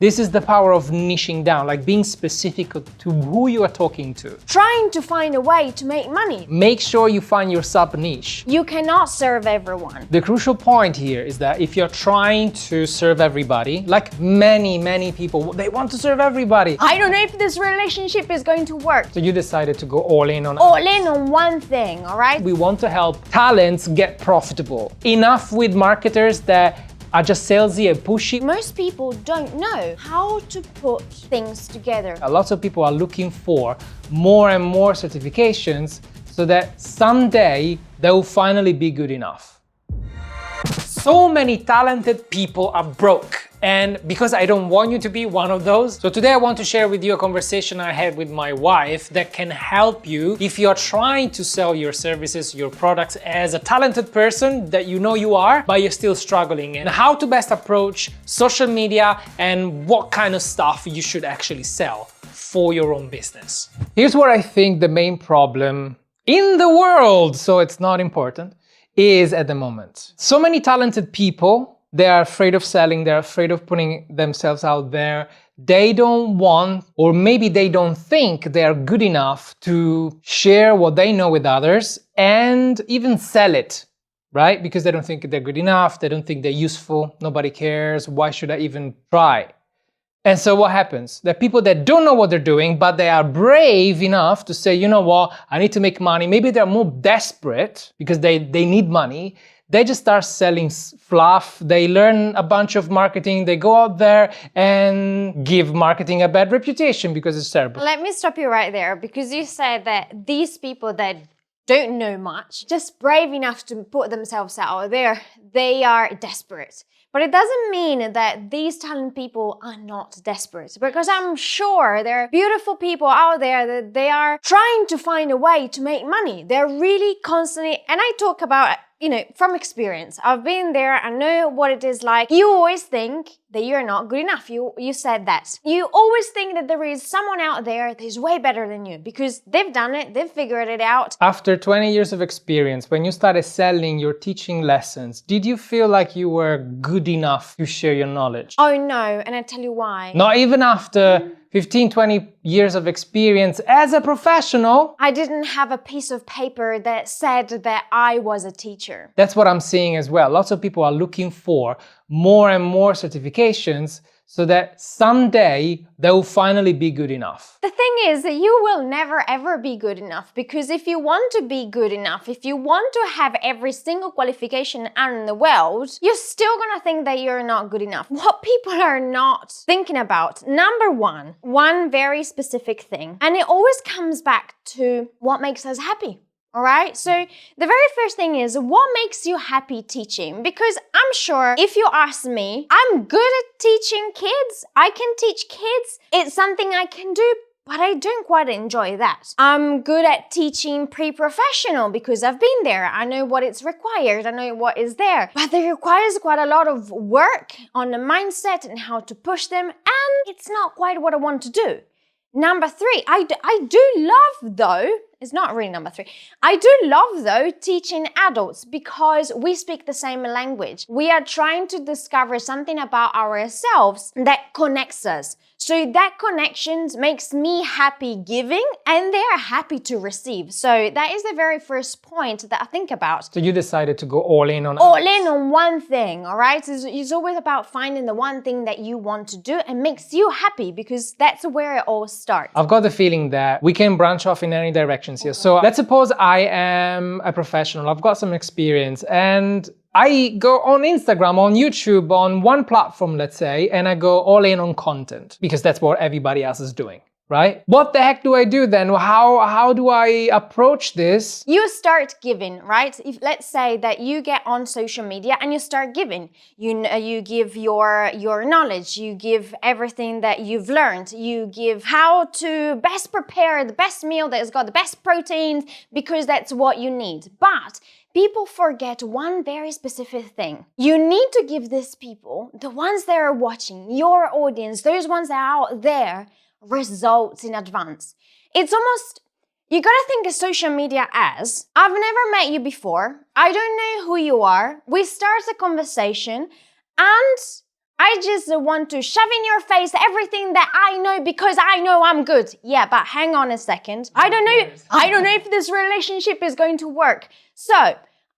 This is the power of niching down, like being specific to who you are talking to. Trying to find a way to make money. Make sure you find your sub-niche. You cannot serve everyone. The crucial point here is that if you're trying to serve everybody, like many people, they want to serve everybody. I don't know if this relationship is going to work. So you decided to go all in on one thing, all right? We want to help talents get profitable. Enough with marketers that are just salesy and pushy. Most people don't know how to put things together. A lot of people are looking for more and more certifications so that someday they will finally be good enough. So many talented people are broke. And because I don't want you to be one of those, so today I want to share with you a conversation I had with my wife that can help you if you're trying to sell your services, your products as a talented person that you know you are, but you're still struggling, and how to best approach social media and what kind of stuff you should actually sell for your own business. Here's where I think the main problem in the world, so it's not important, is at the moment. So many talented people, they are afraid of selling, they're afraid of putting themselves out there. They don't want, or maybe they don't think they are good enough to share what they know with others and even sell it, right? Because they don't think they're good enough, they don't think they're useful, nobody cares, why should I even try? And so what happens? There are people that don't know what they're doing, but they are brave enough to say, you know what, I need to make money. Maybe they're more desperate because they need money. They just start selling fluff. They learn a bunch of marketing. They go out there and give marketing a bad reputation because it's terrible. Let me stop you right there, because you said that these people that don't know much, just brave enough to put themselves out there, they are desperate. But it doesn't mean that these talented people are not desperate, because I'm sure there are beautiful people out there that they are trying to find a way to make money. They're really constantly, and I talk about, from experience. I've been there, I know what it is like. You always think that you're not good enough. You said that. You always think that there is someone out there that is way better than you because they've done it, they've figured it out. After 20 years of experience, when you started selling your teaching lessons, did you feel like you were good enough to share your knowledge? Oh no, and I tell you why. Not even after 15, 20 years of experience as a professional. I didn't have a piece of paper that said that I was a teacher. That's what I'm seeing as well. Lots of people are looking for more and more certifications so that someday they will finally be good enough. The thing is that you will never ever be good enough, because if you want to be good enough, if you want to have every single qualification in the world, you're still gonna think that you're not good enough. What people are not thinking about, number one very specific thing, and it always comes back to what makes us happy. All right, so the very first thing is, what makes you happy teaching? Because I'm sure if you ask me, I'm good at teaching kids. I can teach kids. It's something I can do, but I don't quite enjoy that. I'm good at teaching pre-professional because I've been there. I know what it's required. I know what is there. But it requires quite a lot of work on the mindset and how to push them, and it's not quite what I want to do. Number three, I do love though, it's not really number three, I do love though teaching adults because we speak the same language. We are trying to discover something about ourselves that connects us. So that connection makes me happy giving, and they are happy to receive. So that is the very first point that I think about. So you decided to go all in on one thing, all right? It's always about finding the one thing that you want to do and makes you happy, because that's where it all starts. I've got the feeling that we can branch off in any directions here. So let's suppose I am a professional, I've got some experience, and I go on Instagram, on YouTube, on one platform, let's say, and I go all in on content because that's what everybody else is doing, right? What the heck do I do then? How do I approach this? You start giving, right? If let's say that you get on social media and you start giving, you give your knowledge, you give everything that you've learned, you give how to best prepare the best meal that has got the best proteins, because that's what you need. But people forget one very specific thing. You need to give these people, the ones that are watching, your audience, those ones that are out there, results in advance. It's almost, you gotta think of social media as, I've never met you before, I don't know who you are, we start a conversation, and I just want to shove in your face everything that I know because I know I'm good. Yeah, but hang on a second. I don't know if this relationship is going to work. So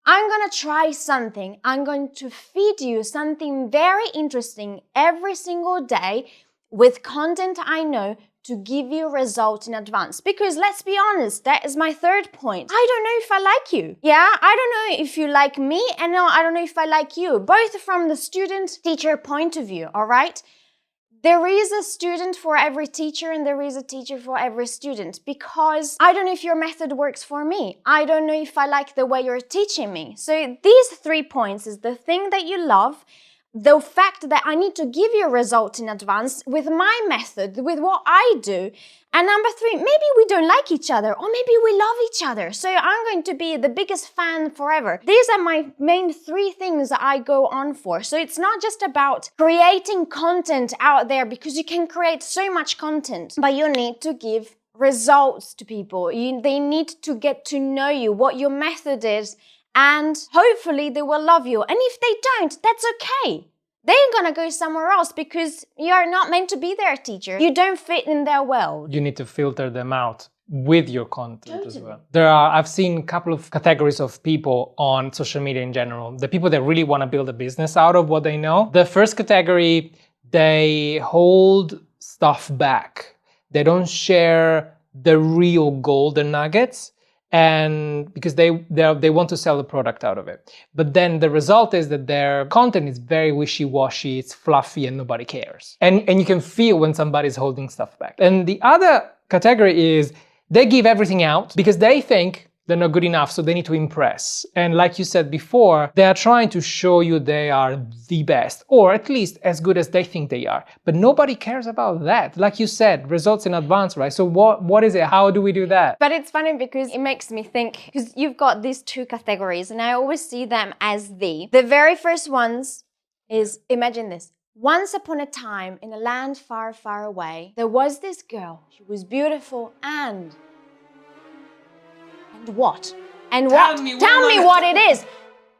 I'm going to try something. I'm going to feed you something very interesting every single day with content I know to give you results in advance. Because let's be honest, that is my third point. I don't know if I like you. Yeah, I don't know if you like me, and no, I don't know if I like you. Both from the student-teacher point of view, all right? There is a student for every teacher and there is a teacher for every student, because I don't know if your method works for me. I don't know if I like the way you're teaching me. So these 3 points is the thing that you love, the fact that I need to give you results in advance with my method, with what I do. And number 3, maybe we don't like each other, or maybe we love each other. So I'm going to be the biggest fan forever. These are my main 3 things that I go on for. So it's not just about creating content out there, because you can create so much content, but you need to give results to people. They need to get to know you, what your method is, and hopefully they will love you. And if they don't, that's okay. They're gonna go somewhere else because you're not meant to be their teacher. You don't fit in their world. You need to filter them out with your content as well. I've seen a couple of categories of people on social media in general. The people that really want to build a business out of what they know. The first category, they hold stuff back. They don't share the real golden nuggets, and because they want to sell the product out of it. But then the result is that their content is very wishy-washy, it's fluffy, and nobody cares. And you can feel when somebody's holding stuff back. And the other category is they give everything out because they think they're not good enough, so they need to impress. And like you said before, they are trying to show you they are the best, or at least as good as they think they are. But nobody cares about that. Like you said, results in advance, right? So what is it? How do we do that? But it's funny because it makes me think, because you've got these 2 categories, and I always see them as the very first ones is, imagine this. Once upon a time, in a land far, far away, there was this girl. She was beautiful and what? And what? Tell me what it is.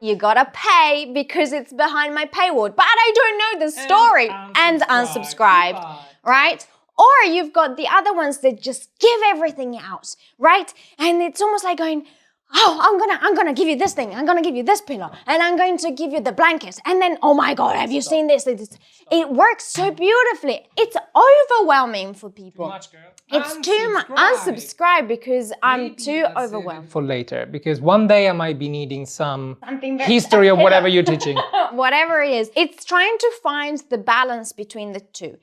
You gotta pay because it's behind my paywall. But I don't know the story. And unsubscribe, right? Or you've got the other ones that just give everything out, right? And it's almost like going, oh, I'm gonna give you this thing. I'm gonna give you this pillow. And I'm going to give you the blanket. And then, oh my God, have you seen this? It works so beautifully. It's overwhelming for people. Too much, girl. It's too much. Unsubscribe because I'm too overwhelmed. For later, because one day I might be needing some history of whatever you're teaching. Whatever it is. It's trying to find the balance between the 2.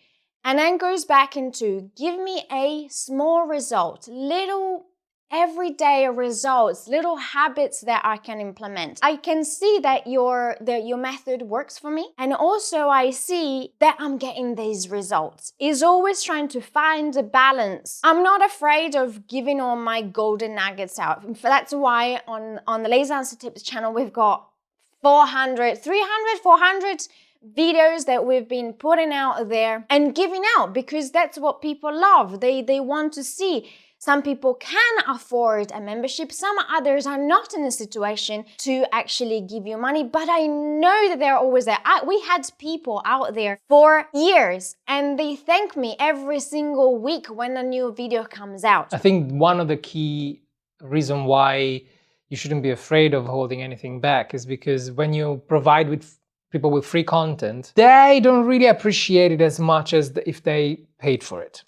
And then goes back into give me a small result, little everyday results, little habits that I can implement. I can see that your method works for me, and also I see that I'm getting these results. Is always trying to find a balance. I'm not afraid of giving all my golden nuggets out. That's why on the Lazy Answer Tips channel we've got 400 videos that we've been putting out there and giving out, because that's what people love. They want to see. Some people can afford a membership, some others are not in a situation to actually give you money, but I know that they're always there. We had people out there for years and they thank me every single week when a new video comes out. I think one of the key reasons why you shouldn't be afraid of holding anything back is because when you provide people with free content, they don't really appreciate it as much as if they paid for it.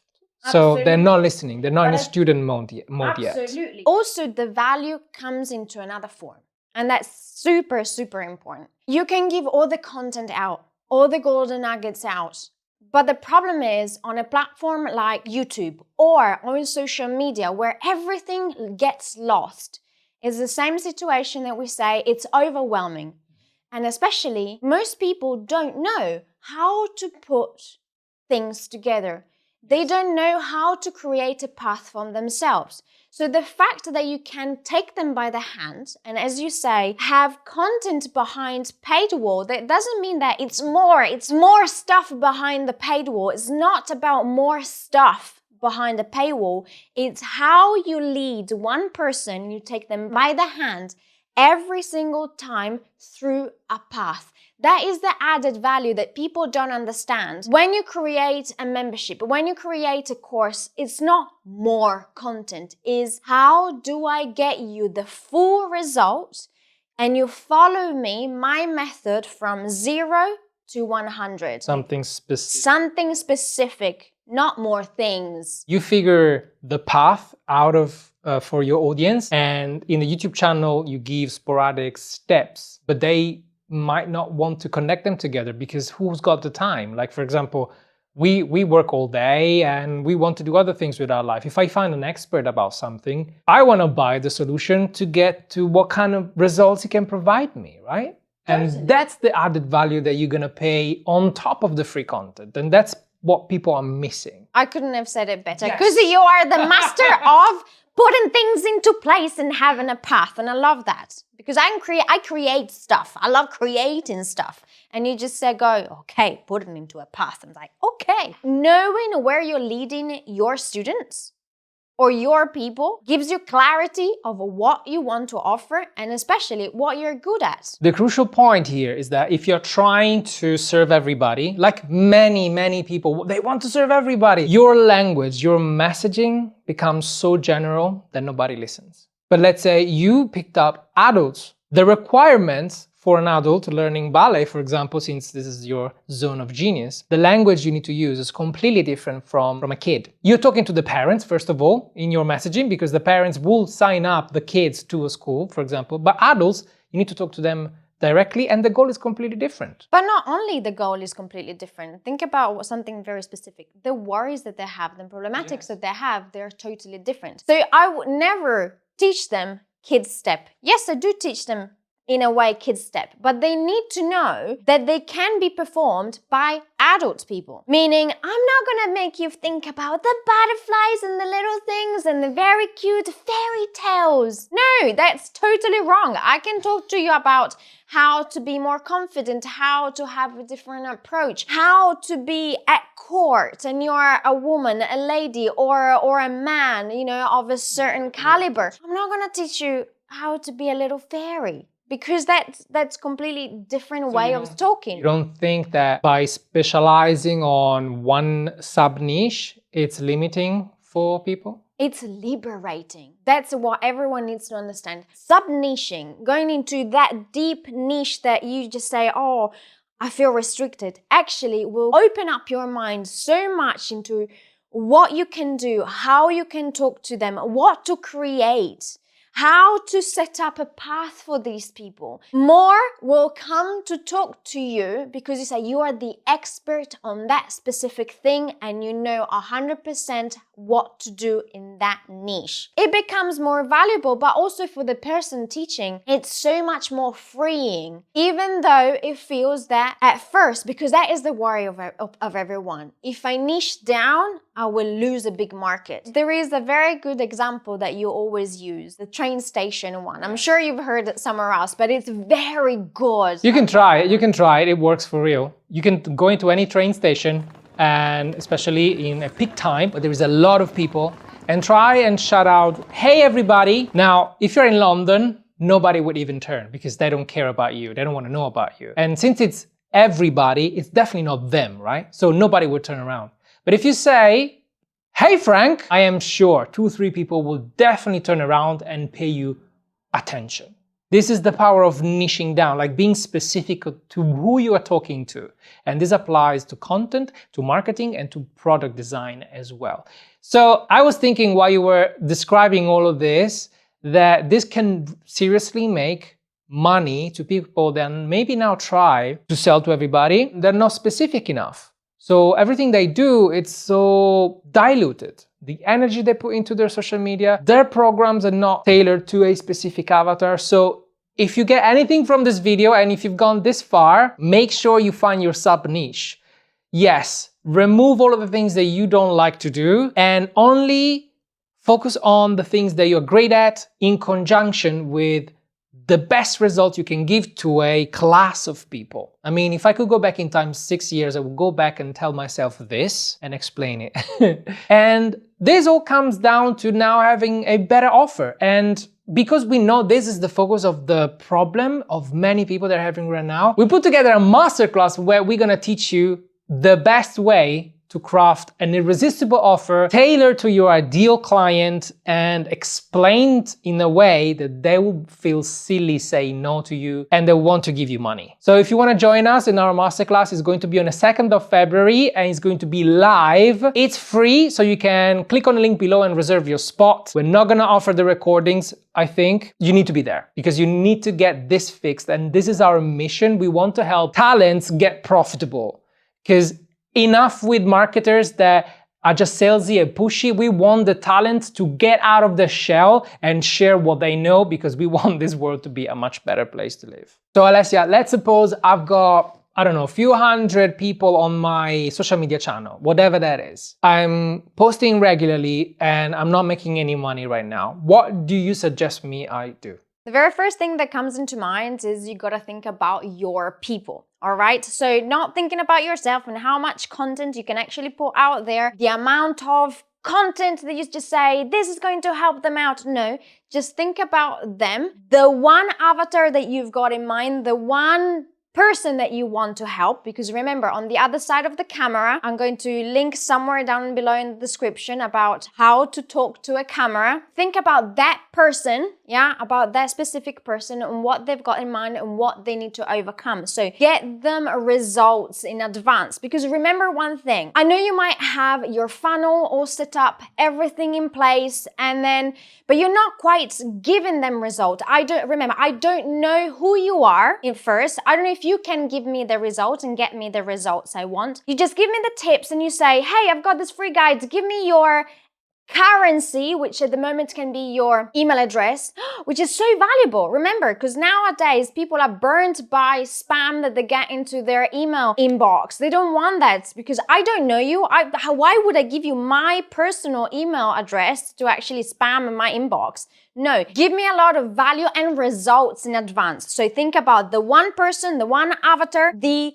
Absolutely. So they're not listening. They're not in a student mode yet. Absolutely. Also, the value comes into another form. And that's super, super important. You can give all the content out, all the golden nuggets out. But the problem is on a platform like YouTube or on social media where everything gets lost, it's the same situation that we say it's overwhelming. And especially, most people don't know how to put things together. They don't know how to create a path for themselves. So the fact that you can take them by the hand and, as you say, have content behind paywall, that doesn't mean that it's more stuff behind the paywall. It's not about more stuff behind the paywall. It's how you lead one person, you take them by the hand every single time through a path. That is the added value that people don't understand. When you create a membership, when you create a course, it's not more content, it's how do I get you the full result and you follow me, my method from 0 to 100. Something specific. Something specific, not more things. You figure the path out of for your audience, and in the YouTube channel you give sporadic steps, but they might not want to connect them together because who's got the time? Like, for example, we work all day and we want to do other things with our life. If I find an expert about something, I want to buy the solution to get to what kind of results he can provide me, right? And that's the added value that you're going to pay on top of the free content. And that's what people are missing. I couldn't have said it better, because you are the master of putting things into place and having a path. And I love that, because I create stuff. I love creating stuff. And you just say, okay, put it into a path. I'm like, okay. Knowing where you're leading your students or your people gives you clarity of what you want to offer and especially what you're good at. The crucial point here is that if you're trying to serve everybody, like many people, they want to serve everybody, your language, your messaging becomes so general that nobody listens. But let's say you picked up adults. The requirements for an adult learning ballet, for example, since this is your zone of genius, the language you need to use is completely different from a kid. You're talking to the parents, first of all, in your messaging, because the parents will sign up the kids to a school, for example. But adults, you need to talk to them directly, and the goal is completely different. But not only the goal is completely different. Think about something very specific. The worries that they have, the problematics that they have, they're totally different. So I would never teach them kids step. Yes, I do teach them in a way kids step, but they need to know that they can be performed by adult people. Meaning, I'm not gonna make you think about the butterflies and the little things and the very cute fairy tales. No, that's totally wrong. I can talk to you about how to be more confident, how to have a different approach, how to be at court and you're a woman, a lady, or a man, you know, of a certain caliber. I'm not gonna teach you how to be a little fairy, because that's completely different way of talking. You don't think that by specializing on one sub-niche, it's limiting for people? It's liberating. That's what everyone needs to understand. Sub-niching, going into that deep niche that you just say, oh, I feel restricted, actually will open up your mind so much into what you can do, how you can talk to them, what to create, how to set up a path for these people. More will come to talk to you because you say you are the expert on that specific thing and you know 100% what to do in that niche. It becomes more valuable, but also for the person teaching, it's so much more freeing, even though it feels that at first, because that is the worry of everyone. If I niche down, I will lose a big market. There is a very good example that you always use, the train station one. I'm sure you've heard it somewhere else, but it's very good. You can try it, it works for real. You can go into any train station, and especially in a peak time, where there is a lot of people, and try and shout out, hey everybody. Now, if you're in London, nobody would even turn because they don't care about you. They don't want to know about you. And since it's everybody, it's definitely not them, right? So nobody would turn around. But if you say, hey Frank, I am sure 2-3 people will definitely turn around and pay you attention. This is the power of niching down, like being specific to who you are talking to. And this applies to content, to marketing, and to product design as well. So I was thinking while you were describing all of this, that this can seriously make money to people that maybe now try to sell to everybody. They're not specific enough. So everything they do, it's so diluted. The energy they put into their social media, their programs are not tailored to a specific avatar. So if you get anything from this video and if you've gone this far, make sure you find your sub-niche. Yes, remove all of the things that you don't like to do and only focus on the things that you're great at in conjunction with the best result you can give to a class of people. I mean, if I could go back in time 6 years, I would go back and tell myself this and explain it. And this all comes down to now having a better offer. And because we know this is the focus of the problem of many people that are having right now, we put together a masterclass where we're gonna teach you the best way to craft an irresistible offer tailored to your ideal client and explained in a way that they will feel silly saying no to you and they want to give you money. So if you want to join us in our masterclass, it's going to be on the 2nd of February and it's going to be live. It's free, so you can click on the link below and reserve your spot. We're not going to offer the recordings. I think you need to be there because you need to get this fixed, and this is our mission. We want to help talents get profitable, because enough with marketers that are just salesy and pushy. We want the talent to get out of the shell and share what they know, because we want this world to be a much better place to live. So Alessia, let's suppose I've got, I don't know, a few hundred people on my social media channel, whatever that is. I'm posting regularly and I'm not making any money right now. What do you suggest me I do? The very first thing that comes into mind is you gotta think about your people, all right? So not thinking about yourself and how much content you can actually put out there, the amount of content that you just say, this is going to help them out. No, just think about them, the one avatar that you've got in mind, the one person that you want to help, because remember, on the other side of the camera, I'm going to link somewhere down below in the description about how to talk to a camera. Think about that person, yeah, about that specific person and what they've got in mind and what they need to overcome. So get them results in advance, because remember one thing, I know you might have your funnel all set up, everything in place, but you're not quite giving them results. I don't know who you are in first. I don't know if you can give me the results and get me the results I want. You just give me the tips and you say, hey, I've got this free guide, give me your currency, which at the moment can be your email address, which is so valuable. Remember, because nowadays people are burnt by spam that they get into their email inbox. They don't want that, because I don't know you. Why would I give you my personal email address to actually spam in my inbox? No, give me a lot of value and results in advance. So think about the one person, the one avatar, the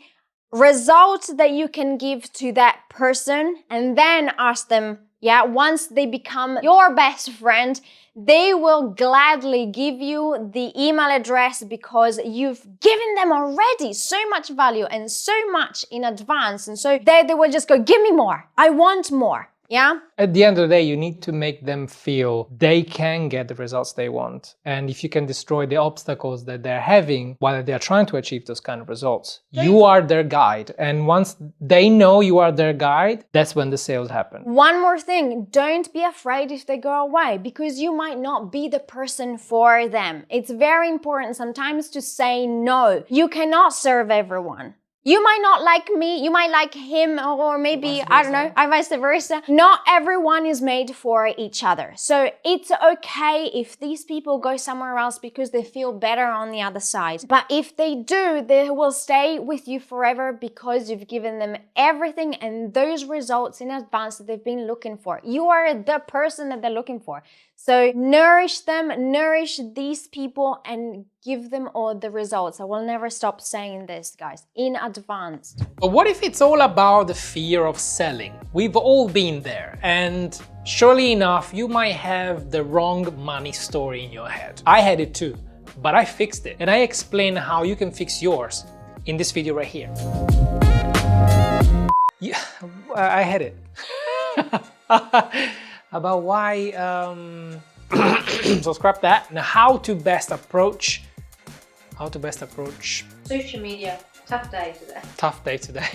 results that you can give to that person, and then ask them, yeah, once they become your best friend, they will gladly give you the email address, because you've given them already so much value and so much in advance. And so they will just go, give me more. I want more. Yeah. At the end of the day, you need to make them feel they can get the results they want. And if you can destroy the obstacles that they're having while they're trying to achieve those kind of results, you are their guide. And once they know you are their guide, that's when the sales happen. One more thing, don't be afraid if they go away, because you might not be the person for them. It's very important sometimes to say no. You cannot serve everyone. You might not like me, you might like him, or maybe, I don't know, vice versa. Not everyone is made for each other. So it's okay if these people go somewhere else because they feel better on the other side. But if they do, they will stay with you forever, because you've given them everything and those results in advance that they've been looking for. You are the person that they're looking for. So nourish them, nourish these people, and give them all the results. I will never stop saying this, guys, in advance. But what if it's all about the fear of selling? We've all been there, and surely enough, you might have the wrong money story in your head. I had it too, but I fixed it, and I explain how you can fix yours in this video right here. Yeah, I had it. About why, so scrap that. Now, how to best approach social media. Tough day today. Tough day today.